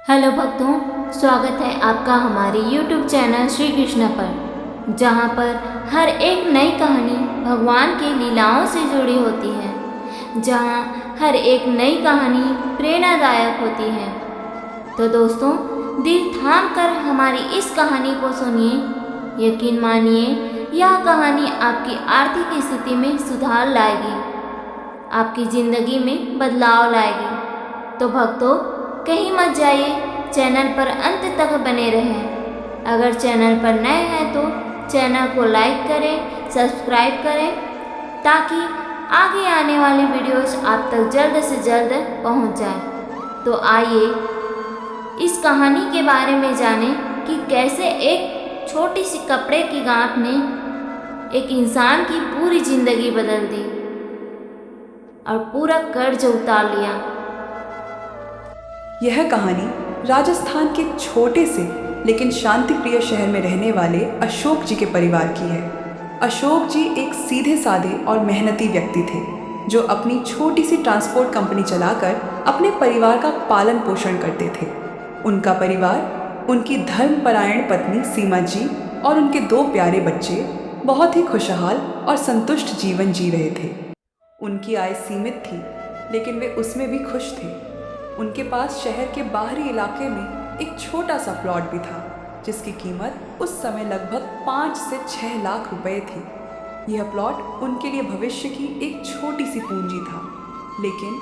Hello भक्तों, स्वागत है आपका हमारे YouTube चैनल श्री कृष्ण पर, जहाँ पर हर एक नई कहानी भगवान की लीलाओं से जुड़ी होती है, जहाँ हर एक नई कहानी प्रेरणादायक होती है। तो दोस्तों, दिल थाम कर हमारी इस कहानी को सुनिए। यकीन मानिए, यह कहानी आपकी आर्थिक स्थिति में सुधार लाएगी, आपकी ज़िंदगी में बदलाव लाएगी। तो भक्तों, कहीं मत जाइए, चैनल पर अंत तक बने रहें। अगर चैनल पर नए हैं तो चैनल को लाइक करें, सब्सक्राइब करें, ताकि आगे आने वाली वीडियोस आप तक जल्द से जल्द पहुंच जाए। तो आइए इस कहानी के बारे में जानें कि कैसे एक छोटी सी कपड़े की गांठ ने एक इंसान की पूरी जिंदगी बदल दी और पूरा कर्ज उतार लिया। यह कहानी राजस्थान के छोटे से लेकिन शांति प्रिय शहर में रहने वाले अशोक जी के परिवार की है। अशोक जी एक सीधे साधे और मेहनती व्यक्ति थे, जो अपनी छोटी सी ट्रांसपोर्ट कंपनी चलाकर अपने परिवार का पालन पोषण करते थे। उनका परिवार, उनकी धर्मपरायण पत्नी सीमा जी और उनके 2 प्यारे बच्चे बहुत ही खुशहाल और संतुष्ट जीवन जी रहे थे। उनकी आय सीमित थी, लेकिन वे उसमें भी खुश थे। उनके पास शहर के बाहरी इलाके में एक छोटा सा प्लॉट भी था, जिसकी कीमत उस समय लगभग 5 से 6 लाख रुपए थी। यह प्लॉट उनके लिए भविष्य की एक छोटी सी पूंजी था, लेकिन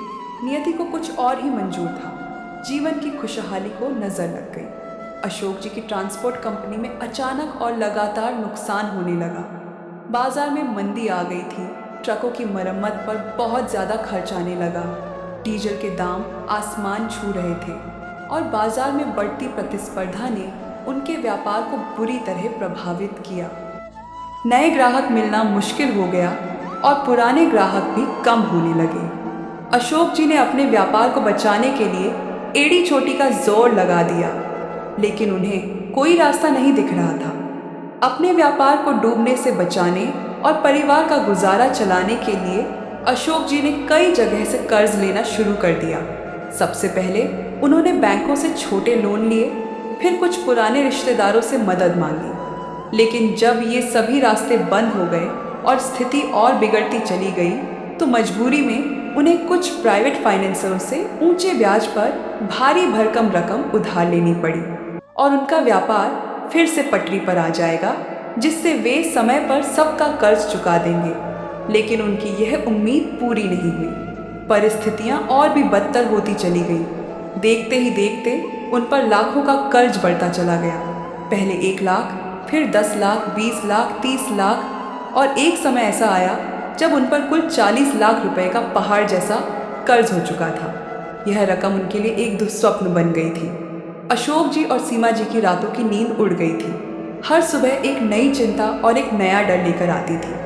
नियति को कुछ और ही मंजूर था। जीवन की खुशहाली को नजर लग गई। अशोक जी की ट्रांसपोर्ट कंपनी में अचानक और लगातार नुकसान होने लगा। बाजार में मंदी आ गई थी, ट्रकों की मरम्मत पर बहुत ज़्यादा खर्च आने लगा, डीजल के दाम आसमान छू रहे थे और बाजार में बढ़ती प्रतिस्पर्धा ने उनके व्यापार को बुरी तरह प्रभावित किया। नए ग्राहक मिलना मुश्किल हो गया और पुराने ग्राहक भी कम होने लगे। अशोक जी ने अपने व्यापार को बचाने के लिए एड़ी चोटी का जोर लगा दिया, लेकिन उन्हें कोई रास्ता नहीं दिख रहा था। अपने व्यापार को डूबने से बचाने और परिवार का गुजारा चलाने के लिए अशोक जी ने कई जगह से कर्ज लेना शुरू कर दिया। सबसे पहले उन्होंने बैंकों से छोटे लोन लिए, फिर कुछ पुराने रिश्तेदारों से मदद मांगी। लेकिन जब ये सभी रास्ते बंद हो गए और स्थिति और बिगड़ती चली गई, तो मजबूरी में उन्हें कुछ प्राइवेट फाइनेंसरों से ऊंचे ब्याज पर भारी भरकम रकम उधार लेनी पड़ी और उनका व्यापार फिर से पटरी पर आ जाएगा, जिससे वे समय पर सबका कर्ज चुका देंगे। लेकिन उनकी यह उम्मीद पूरी नहीं हुई। परिस्थितियां और भी बदतर होती चली गई। देखते ही देखते उन पर लाखों का कर्ज बढ़ता चला गया। पहले 1 लाख, फिर 10 लाख, 20 लाख, 30 लाख और एक समय ऐसा आया जब उन पर कुल 40 लाख रुपए का पहाड़ जैसा कर्ज हो चुका था। यह रकम उनके लिए एक दुस्वप्न बन गई थी। अशोक जी और सीमा जी की रातों की नींद उड़ गई थी। हर सुबह एक नई चिंता और एक नया डर लेकर आती थी।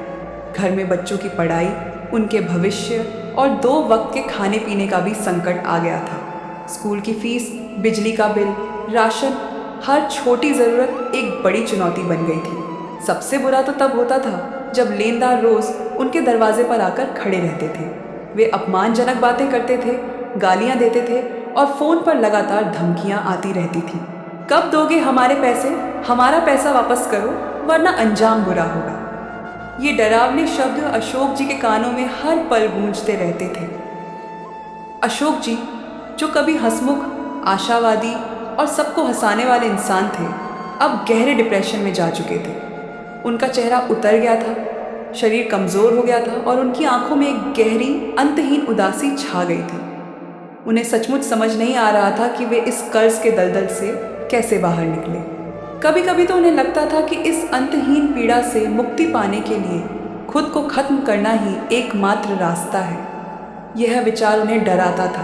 घर में बच्चों की पढ़ाई, उनके भविष्य और 2 वक्त के खाने पीने का भी संकट आ गया था। स्कूल की फीस, बिजली का बिल, राशन, हर छोटी ज़रूरत एक बड़ी चुनौती बन गई थी। सबसे बुरा तो तब होता था जब लेनदार रोज़ उनके दरवाजे पर आकर खड़े रहते थे। वे अपमानजनक बातें करते थे, गालियाँ देते थे और फ़ोन पर लगातार धमकियाँ आती रहती थीं। कब दोगे हमारे पैसे? हमारा पैसा वापस करो, वरना अंजाम बुरा होगा। ये डरावने शब्द अशोक जी के कानों में हर पल गूंजते रहते थे। अशोक जी, जो कभी हंसमुख, आशावादी और सबको हंसाने वाले इंसान थे, अब गहरे डिप्रेशन में जा चुके थे। उनका चेहरा उतर गया था, शरीर कमज़ोर हो गया था और उनकी आंखों में एक गहरी, अंतहीन उदासी छा गई थी। उन्हें सचमुच समझ नहीं आ रहा था कि वे इस कर्ज के दलदल से कैसे बाहर निकले। कभी कभी तो उन्हें लगता था कि इस अंतहीन पीड़ा से मुक्ति पाने के लिए खुद को खत्म करना ही एकमात्र रास्ता है। यह विचार उन्हें डराता था,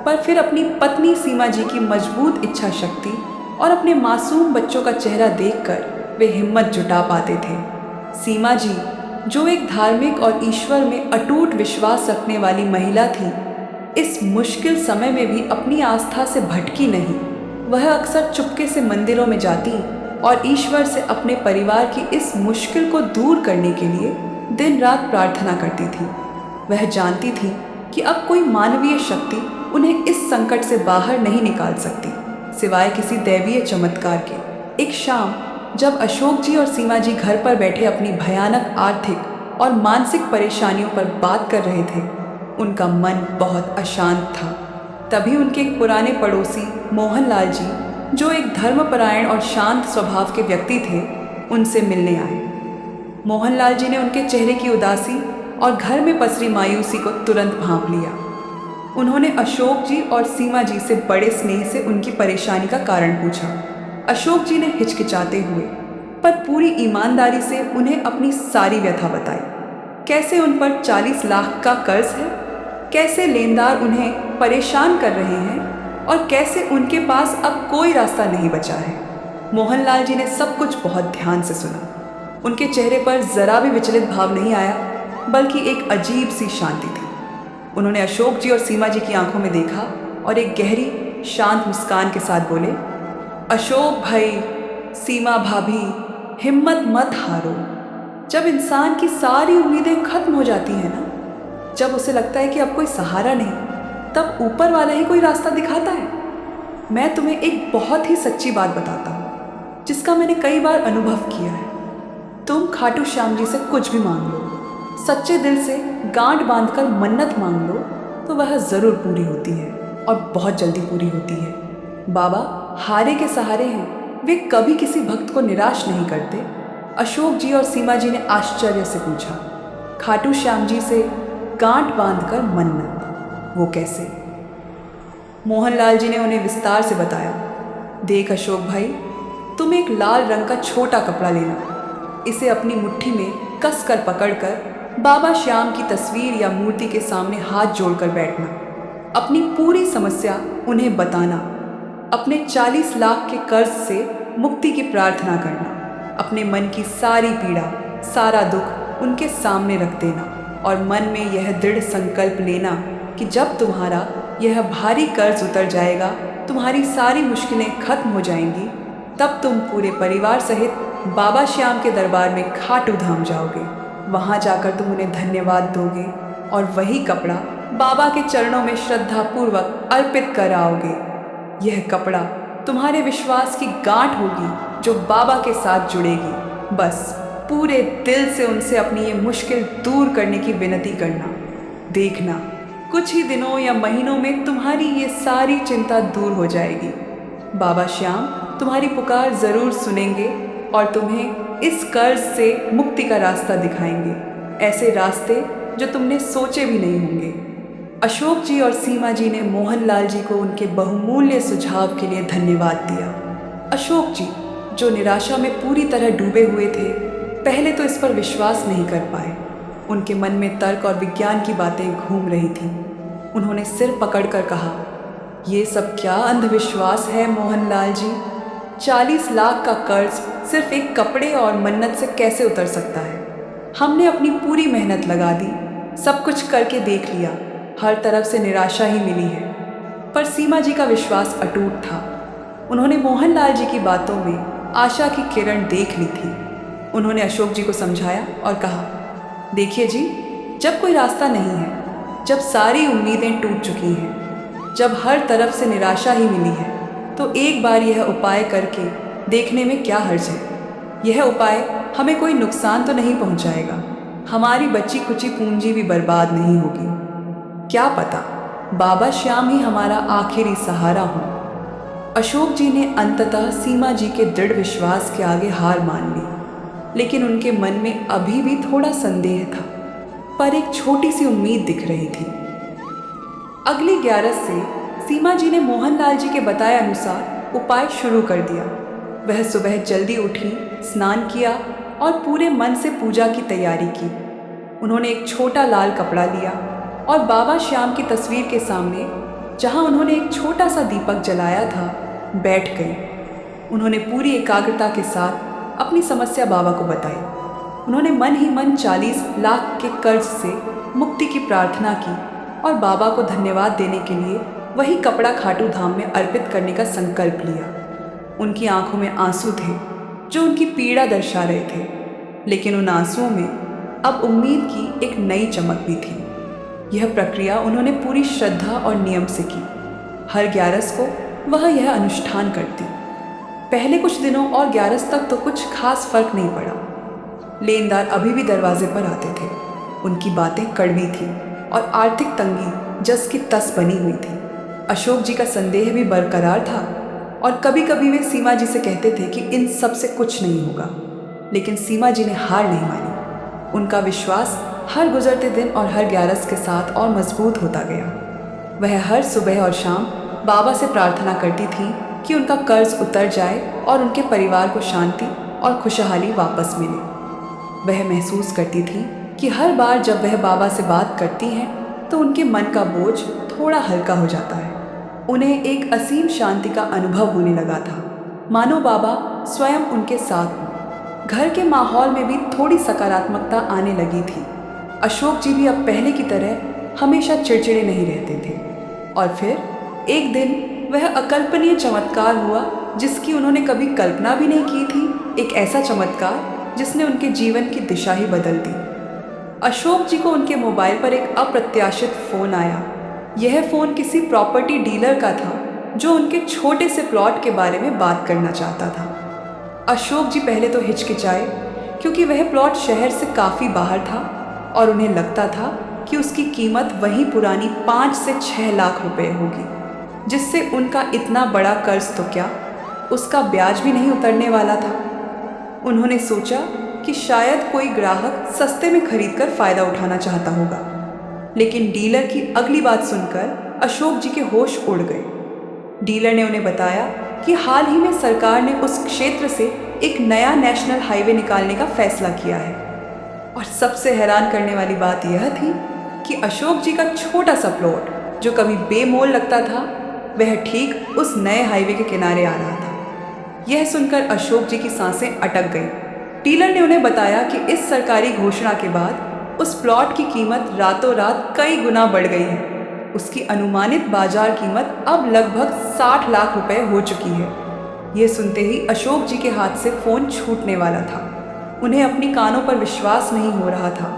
पर फिर अपनी पत्नी सीमा जी की मजबूत इच्छा शक्ति और अपने मासूम बच्चों का चेहरा देखकर वे हिम्मत जुटा पाते थे। सीमा जी, जो एक धार्मिक और ईश्वर में अटूट विश्वास रखने वाली महिला थी, इस मुश्किल समय में भी अपनी आस्था से भटकी नहीं। वह अक्सर चुपके से मंदिरों में जाती और ईश्वर से अपने परिवार की इस मुश्किल को दूर करने के लिए दिन रात प्रार्थना करती थी। वह जानती थी कि अब कोई मानवीय शक्ति उन्हें इस संकट से बाहर नहीं निकाल सकती, सिवाय किसी दैवीय चमत्कार के। एक शाम जब अशोक जी और सीमा जी घर पर बैठे अपनी भयानक आर्थिक और मानसिक परेशानियों पर बात कर रहे थे, उनका मन बहुत अशांत था। तभी उनके एक पुराने पड़ोसी मोहनलाल जी, जो एक धर्मपरायण और शांत स्वभाव के व्यक्ति थे, उनसे मिलने आए। मोहनलाल जी ने उनके चेहरे की उदासी और घर में पसरी मायूसी को तुरंत भांप लिया। उन्होंने अशोक जी और सीमा जी से बड़े स्नेह से उनकी परेशानी का कारण पूछा। अशोक जी ने हिचकिचाते हुए पर पूरी ईमानदारी से उन्हें अपनी सारी व्यथा बताई। कैसे उन पर 40 लाख का कर्ज है, कैसे लेनदार उन्हें परेशान कर रहे हैं और कैसे उनके पास अब कोई रास्ता नहीं बचा है। मोहनलाल जी ने सब कुछ बहुत ध्यान से सुना। उनके चेहरे पर जरा भी विचलित भाव नहीं आया, बल्कि एक अजीब सी शांति थी। उन्होंने अशोक जी और सीमा जी की आंखों में देखा और एक गहरी शांत मुस्कान के साथ बोले, अशोक भाई, सीमा भाभी, हिम्मत मत हारो। जब इंसान की सारी उम्मीदें खत्म हो जाती हैं ना, जब उसे लगता है कि अब कोई सहारा नहीं, तब ऊपर वाला ही कोई रास्ता दिखाता है। मैं तुम्हें एक बहुत ही सच्ची बात बताता हूँ, जिसका मैंने कई बार अनुभव किया है। तुम खाटू श्याम जी से कुछ भी मांग लो, सच्चे दिल से गांठ बांधकर मन्नत मांग लो, तो वह ज़रूर पूरी होती है और बहुत जल्दी पूरी होती है। बाबा हारे के सहारे हैं, वे कभी किसी भक्त को निराश नहीं करते। अशोक जी और सीमा जी ने आश्चर्य से पूछा, खाटू श्याम जी से गांठ बांधकर मन्नत, वो कैसे? मोहनलाल जी ने उन्हें विस्तार से बताया। देख अशोक भाई, तुम एक लाल रंग का छोटा कपड़ा लेना, इसे अपनी मुट्ठी में कसकर पकड़कर बाबा श्याम की तस्वीर या मूर्ति के सामने हाथ जोड़कर बैठना, अपनी पूरी समस्या उन्हें बताना, अपने 40 लाख के कर्ज से मुक्ति की प्रार्थना करना, अपने मन की सारी पीड़ा, सारा दुख उनके सामने रख देना और मन में यह दृढ़ संकल्प लेना कि जब तुम्हारा यह भारी कर्ज उतर जाएगा, तुम्हारी सारी मुश्किलें खत्म हो जाएंगी, तब तुम पूरे परिवार सहित बाबा श्याम के दरबार में खाटू धाम जाओगे। वहाँ जाकर तुम उन्हें धन्यवाद दोगे और वही कपड़ा बाबा के चरणों में श्रद्धापूर्वक अर्पित कर आओगे। यह कपड़ा तुम्हारे विश्वास की गांठ होगी जो बाबा के साथ जुड़ेगी। बस पूरे दिल से उनसे अपनी ये मुश्किल दूर करने की विनती करना। देखना, कुछ ही दिनों या महीनों में तुम्हारी ये सारी चिंता दूर हो जाएगी। बाबा श्याम तुम्हारी पुकार ज़रूर सुनेंगे और तुम्हें इस कर्ज से मुक्ति का रास्ता दिखाएंगे, ऐसे रास्ते जो तुमने सोचे भी नहीं होंगे। अशोक जी और सीमा जी ने मोहनलाल जी को उनके बहुमूल्य सुझाव के लिए धन्यवाद दिया। अशोक जी, जो निराशा में पूरी तरह डूबे हुए थे, पहले तो इस पर विश्वास नहीं कर पाए। उनके मन में तर्क और विज्ञान की बातें घूम रही थीं। उन्होंने सिर पकड़कर कहा, ये सब क्या अंधविश्वास है मोहनलाल जी? 40 लाख का कर्ज सिर्फ एक कपड़े और मन्नत से कैसे उतर सकता है? हमने अपनी पूरी मेहनत लगा दी, सब कुछ करके देख लिया, हर तरफ से निराशा ही मिली है। पर सीमा जी का विश्वास अटूट था। उन्होंने मोहनलाल जी की बातों में आशा की किरण देख ली थी। उन्होंने अशोक जी को समझाया और कहा, देखिए जी, जब कोई रास्ता नहीं है, जब सारी उम्मीदें टूट चुकी हैं, जब हर तरफ से निराशा ही मिली है, तो एक बार यह उपाय करके देखने में क्या हर्ज है। यह उपाय हमें कोई नुकसान तो नहीं पहुंचाएगा, हमारी बची कुची पूंजी भी बर्बाद नहीं होगी। क्या पता बाबा श्याम ही हमारा आखिरी सहारा हो। अशोक जी ने अंततः सीमा जी के दृढ़ विश्वास के आगे हार मान ली, लेकिन उनके मन में अभी भी थोड़ा संदेह था, पर एक छोटी सी उम्मीद दिख रही थी। अगली 11 से सीमा जी ने मोहनलाल जी के बताए अनुसार उपाय शुरू कर दिया। वह सुबह जल्दी उठी, स्नान किया और पूरे मन से पूजा की तैयारी की। उन्होंने एक छोटा लाल कपड़ा लिया और बाबा श्याम की तस्वीर के सामने, जहां उन्होंने एक छोटा सा दीपक जलाया था, बैठ गई। उन्होंने पूरी एकाग्रता के साथ अपनी समस्या बाबा को बताई। उन्होंने मन ही मन 40 लाख के कर्ज से मुक्ति की प्रार्थना की और बाबा को धन्यवाद देने के लिए वही कपड़ा खाटू धाम में अर्पित करने का संकल्प लिया। उनकी आंखों में आंसू थे जो उनकी पीड़ा दर्शा रहे थे, लेकिन उन आंसुओं में अब उम्मीद की एक नई चमक भी थी। यह प्रक्रिया उन्होंने पूरी श्रद्धा और नियम से की। हर 11 को वह यह अनुष्ठान करती। पहले कुछ दिनों और 11 तक तो कुछ खास फर्क नहीं पड़ा। लेनदार अभी भी दरवाजे पर आते थे। उनकी बातें कड़वी थी और आर्थिक तंगी जस की तस बनी हुई थी। अशोक जी का संदेह भी बरकरार था और कभी कभी वे सीमा जी से कहते थे कि इन सब से कुछ नहीं होगा, लेकिन सीमा जी ने हार नहीं मानी। उनका विश्वास हर गुजरते दिन और हर 11 के साथ और मजबूत होता गया। वह हर सुबह और शाम बाबा से प्रार्थना करती थी कि उनका कर्ज उतर जाए और उनके परिवार को शांति और खुशहाली वापस मिले। वह महसूस करती थी कि हर बार जब वह बाबा से बात करती हैं तो उनके मन का बोझ थोड़ा हल्का हो जाता है। उन्हें एक असीम शांति का अनुभव होने लगा था, मानो बाबा स्वयं उनके साथ हों। घर के माहौल में भी थोड़ी सकारात्मकता आने लगी थी। अशोक जी भी अब पहले की तरह हमेशा चिड़चिड़े नहीं रहते थे। और फिर एक दिन वह अकल्पनीय चमत्कार हुआ जिसकी उन्होंने कभी कल्पना भी नहीं की थी। एक ऐसा चमत्कार जिसने उनके जीवन की दिशा ही बदल दी। अशोक जी को उनके मोबाइल पर एक अप्रत्याशित फ़ोन आया। यह फ़ोन किसी प्रॉपर्टी डीलर का था जो उनके छोटे से प्लॉट के बारे में बात करना चाहता था। अशोक जी पहले तो हिचकिचाए क्योंकि वह प्लॉट शहर से काफ़ी बाहर था और उन्हें लगता था कि उसकी कीमत वही पुरानी 5 से 6 लाख रुपए होगी, जिससे उनका इतना बड़ा कर्ज तो क्या, उसका ब्याज भी नहीं उतरने वाला था। उन्होंने सोचा कि शायद कोई ग्राहक सस्ते में खरीदकर फ़ायदा उठाना चाहता होगा, लेकिन डीलर की अगली बात सुनकर अशोक जी के होश उड़ गए। डीलर ने उन्हें बताया कि हाल ही में सरकार ने उस क्षेत्र से एक नया नेशनल हाईवे निकालने का फैसला किया है। और सबसे हैरान करने वाली बात यह थी कि अशोक जी का छोटा सा प्लॉट जो कभी बेमोल लगता था, वह ठीक उस नए हाईवे के किनारे आ रहा था। यह सुनकर अशोक जी की सांसें अटक गईं। डीलर ने उन्हें बताया कि इस सरकारी घोषणा के बाद उस प्लॉट की कीमत रातों रात कई गुना बढ़ गई है। उसकी अनुमानित बाजार कीमत अब लगभग 60 लाख रुपए हो चुकी है। यह सुनते ही अशोक जी के हाथ से फ़ोन छूटने वाला था। उन्हें अपनी कानों पर विश्वास नहीं हो रहा था।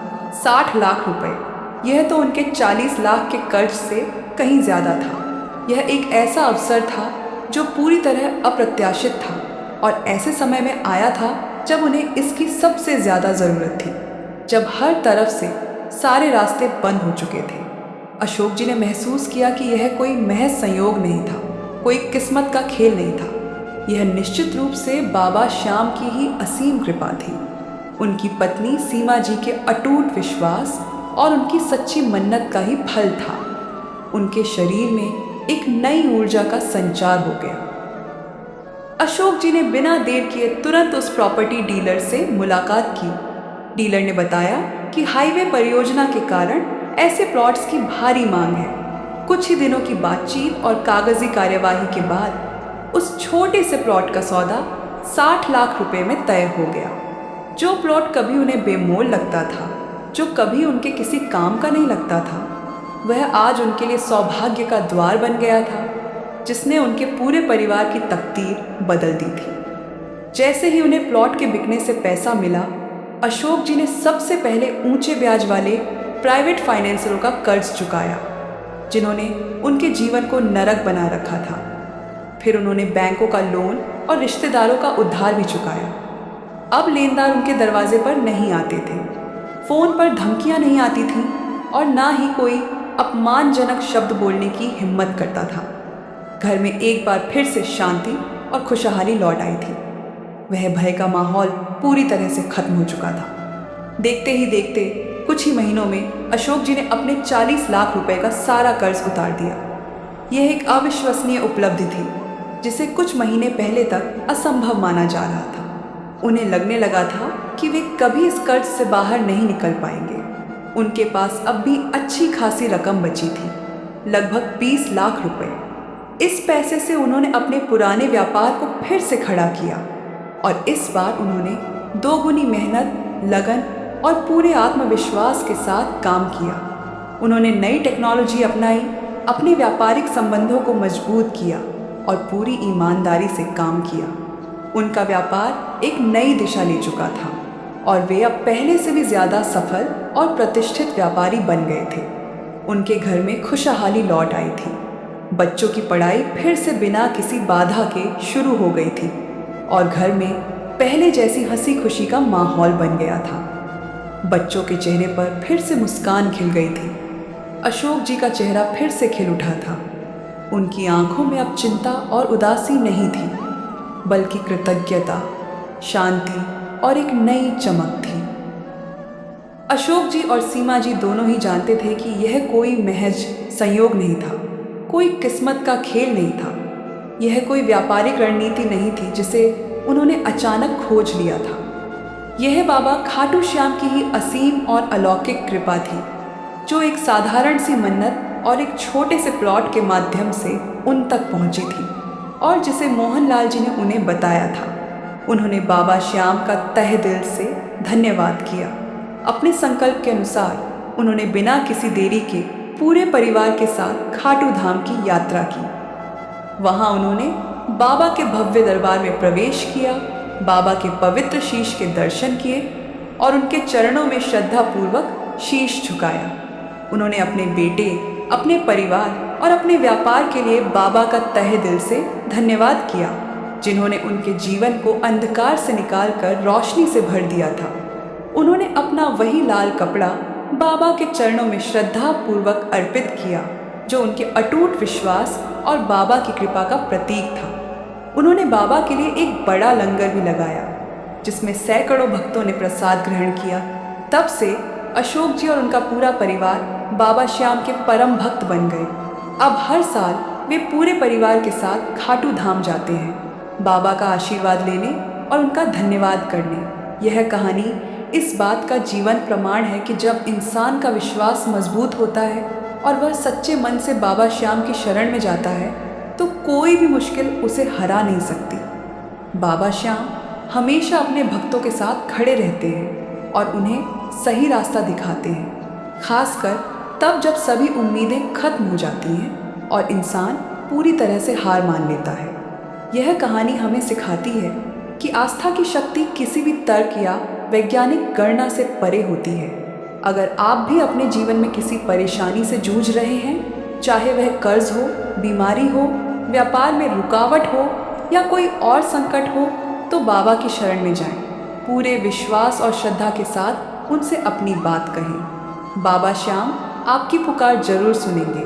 60 लाख रुपए, यह तो उनके 40 लाख के कर्ज से कहीं ज़्यादा था। यह एक ऐसा अवसर था जो पूरी तरह अप्रत्याशित था और ऐसे समय में आया था जब उन्हें इसकी सबसे ज़्यादा ज़रूरत थी, जब हर तरफ से सारे रास्ते बंद हो चुके थे। अशोक जी ने महसूस किया कि यह कोई महज संयोग नहीं था, कोई किस्मत का खेल नहीं था। यह निश्चित रूप से बाबा श्याम की ही असीम कृपा थी। उनकी पत्नी सीमा जी के अटूट विश्वास और उनकी सच्ची मन्नत का ही फल था। उनके शरीर में एक नई ऊर्जा का संचार हो गया। अशोक जी ने बिना देर किए तुरंत उस प्रॉपर्टी डीलर से मुलाकात की। डीलर ने बताया कि हाईवे परियोजना के कारण ऐसे प्लॉट्स की भारी मांग है। कुछ ही दिनों की बातचीत और कागजी कार्यवाही के बाद उस छोटे से प्लॉट का सौदा 60 लाख रुपए में तय हो गया। जो प्लॉट कभी उन्हें बेमोल लगता था, जो कभी उनके किसी काम का नहीं लगता था, वह आज उनके लिए सौभाग्य का द्वार बन गया था, जिसने उनके पूरे परिवार की तकदीर बदल दी थी। जैसे ही उन्हें प्लॉट के बिकने से पैसा मिला, अशोक जी ने सबसे पहले ऊंचे ब्याज वाले प्राइवेट फाइनेंसरों का कर्ज चुकाया, जिन्होंने उनके जीवन को नरक बना रखा था। फिर उन्होंने बैंकों का लोन और रिश्तेदारों का उधार भी चुकाया। अब लेनदार उनके दरवाजे पर नहीं आते थे, फ़ोन पर धमकियां नहीं आती थीं और ना ही कोई अपमानजनक शब्द बोलने की हिम्मत करता था। घर में एक बार फिर से शांति और खुशहाली लौट आई थी। वह भय का माहौल पूरी तरह से खत्म हो चुका था। देखते ही देखते कुछ ही महीनों में अशोक जी ने अपने 40 लाख रुपए का सारा कर्ज उतार दिया। यह एक अविश्वसनीय उपलब्धि थी, जिसे कुछ महीने पहले तक असंभव माना जा रहा था। उन्हें लगने लगा था कि वे कभी इस कर्ज से बाहर नहीं निकल पाएंगे। उनके पास अब भी अच्छी खासी रकम बची थी, लगभग 20 लाख रुपए। इस पैसे से उन्होंने अपने पुराने व्यापार को फिर से खड़ा किया और इस बार उन्होंने दोगुनी मेहनत, लगन और पूरे आत्मविश्वास के साथ काम किया। उन्होंने नई टेक्नोलॉजी अपनाई, अपने व्यापारिक संबंधों को मजबूत किया और पूरी ईमानदारी से काम किया। उनका व्यापार एक नई दिशा ले चुका था और वे अब पहले से भी ज़्यादा सफल और प्रतिष्ठित व्यापारी बन गए थे। उनके घर में खुशहाली लौट आई थी। बच्चों की पढ़ाई फिर से बिना किसी बाधा के शुरू हो गई थी और घर में पहले जैसी हंसी खुशी का माहौल बन गया था। बच्चों के चेहरे पर फिर से मुस्कान खिल गई थी। अशोक जी का चेहरा फिर से खिल उठा था। उनकी आंखों में अब चिंता और उदासी नहीं थी, बल्कि कृतज्ञता, शांति और एक नई चमक थी। अशोक जी और सीमा जी दोनों ही जानते थे कि यह कोई महज संयोग नहीं था, कोई किस्मत का खेल नहीं था, यह कोई व्यापारिक रणनीति नहीं थी जिसे उन्होंने अचानक खोज लिया था। यह बाबा खाटू श्याम की ही असीम और अलौकिक कृपा थी, जो एक साधारण सी मन्नत और एक छोटे से प्लॉट के माध्यम से उन तक पहुंची थी और जिसे मोहनलाल जी ने उन्हें बताया था। उन्होंने बाबा श्याम का तहे दिल से धन्यवाद किया। अपने संकल्प के अनुसार उन्होंने बिना किसी देरी के पूरे परिवार के साथ खाटू धाम की यात्रा की। वहां उन्होंने बाबा के भव्य दरबार में प्रवेश किया, बाबा के पवित्र शीश के दर्शन किए और उनके चरणों में श्रद्धापूर्वक शीश झुकाया। उन्होंने अपने बेटे, अपने परिवार और अपने व्यापार के लिए बाबा का तहे दिल से धन्यवाद किया, जिन्होंने उनके जीवन को अंधकार से निकालकर रोशनी से भर दिया था। उन्होंने अपना वही लाल कपड़ा बाबा के चरणों में श्रद्धापूर्वक अर्पित किया, जो उनके अटूट विश्वास और बाबा की कृपा का प्रतीक था। उन्होंने बाबा के लिए एक बड़ा लंगर भी लगाया, जिसमें सैकड़ों भक्तों ने प्रसाद ग्रहण किया। तब से अशोक जी और उनका पूरा परिवार बाबा श्याम के परम भक्त बन गए। अब हर साल वे पूरे परिवार के साथ खाटू धाम जाते हैं, बाबा का आशीर्वाद लेने और उनका धन्यवाद करने। यह कहानी इस बात का जीवन प्रमाण है कि जब इंसान का विश्वास मजबूत होता है और वह सच्चे मन से बाबा श्याम की शरण में जाता है, तो कोई भी मुश्किल उसे हरा नहीं सकती। बाबा श्याम हमेशा अपने भक्तों के साथ खड़े रहते हैं और उन्हें सही रास्ता दिखाते हैं, खासकर तब जब सभी उम्मीदें खत्म हो जाती हैं और इंसान पूरी तरह से हार मान लेता है। यह कहानी हमें सिखाती है कि आस्था की शक्ति किसी भी तर्क या वैज्ञानिक गणना से परे होती है। अगर आप भी अपने जीवन में किसी परेशानी से जूझ रहे हैं, चाहे वह कर्ज हो, बीमारी हो, व्यापार में रुकावट हो या कोई और संकट हो, तो बाबा की शरण में जाएं। पूरे विश्वास और श्रद्धा के साथ उनसे अपनी बात कहें। बाबा श्याम आपकी पुकार जरूर सुनेंगे।